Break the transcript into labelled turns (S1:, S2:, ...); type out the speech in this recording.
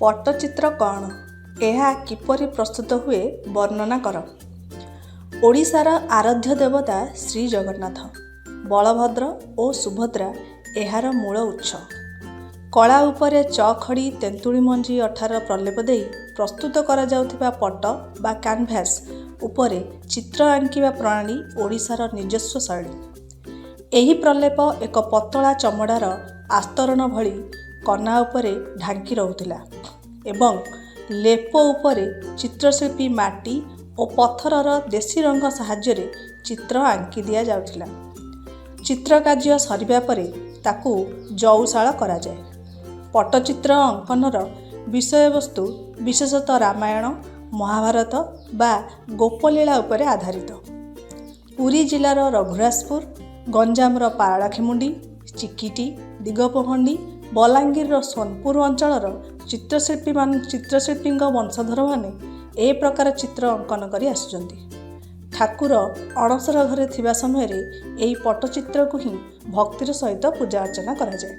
S1: पट्टचित्र कौन? ଏହା କିପରି ପ୍ରସ୍ତୁତ ହୁଏ ବର୍ଣ୍ଣନା କର। ଓଡ଼ିଶାର ଆରାଧ୍ୟ ଦେବତା ଶ୍ରୀ ଜଗନ୍ନାଥ, ବଳଭଦ୍ର ଓ ସୁଭଦ୍ରା ଏହାର ମୂଳ ଉତ୍ସ। କଳା ଉପରେ ଚଖଡ଼ି ତେନ୍ତୁଳି ମଞ୍ଜି ଅଠାର ପ୍ରଲେପ ଦେଇ ପ୍ରସ୍ତୁତ କରାଯାଉଥିବା ପଟ୍ଟ ବା କ୍ୟାନଭାସ୍ ଉପରେ ଚିତ୍ର ଆଙ୍କିବା ପ୍ରଣାଳୀ ଓଡ଼ିଶାର ନିଜସ୍ୱ ଶୈଳୀ। ଏହି ପ୍ରଲେପ ଏକ ପତଳା ଚମଡ଼ାର ଆସ୍ତରଣ ଭଳି କନା ଉପରେ ଢାଙ୍କି ରହୁଥିଲା ଏବଂ ଲେପ ଉପରେ ଚିତ୍ରଶିଳ୍ପୀ ମାଟି ଓ ପଥରର ଦେଶୀ ରଙ୍ଗ ସାହାଯ୍ୟରେ ଚିତ୍ର ଆଙ୍କି ଦିଆଯାଉଥିଲା। ଚିତ୍ର କାର୍ଯ୍ୟ ସରିବା ପରେ ତାକୁ ଜଉଶାଳ କରାଯାଏ। ପଟ୍ଟଚିତ୍ର ଅଙ୍କନର ବିଷୟବସ୍ତୁ ବିଶେଷତଃ ରାମାୟଣ, ମହାଭାରତ ବା ଗୋପଲୀଳା ଉପରେ ଆଧାରିତ। ପୁରୀ ଜିଲ୍ଲାର ରଘୁରାଜପୁର, ଗଞ୍ଜାମର ପାରଳାଖେମୁଣ୍ଡି, ଚିକିଟି, ଦିଗପହଣ୍ଡି, ବଲାଙ୍ଗୀରର ସୋନପୁର ଅଞ୍ଚଳର ଚିତ୍ରଶିଳ୍ପୀଙ୍କ ବଂଶଧରମାନେ ଏ ପ୍ରକାର ଚିତ୍ର ଅଙ୍କନ କରି ଆସୁଛନ୍ତି। ଠାକୁର ଅଣସର ଘରେ ଥିବା ସମୟରେ ଏହି ପଟ୍ଟଚିତ୍ରକୁ ହିଁ ଭକ୍ତିର ସହିତ ପୂଜା ଅର୍ଚ୍ଚନା କରାଯାଏ।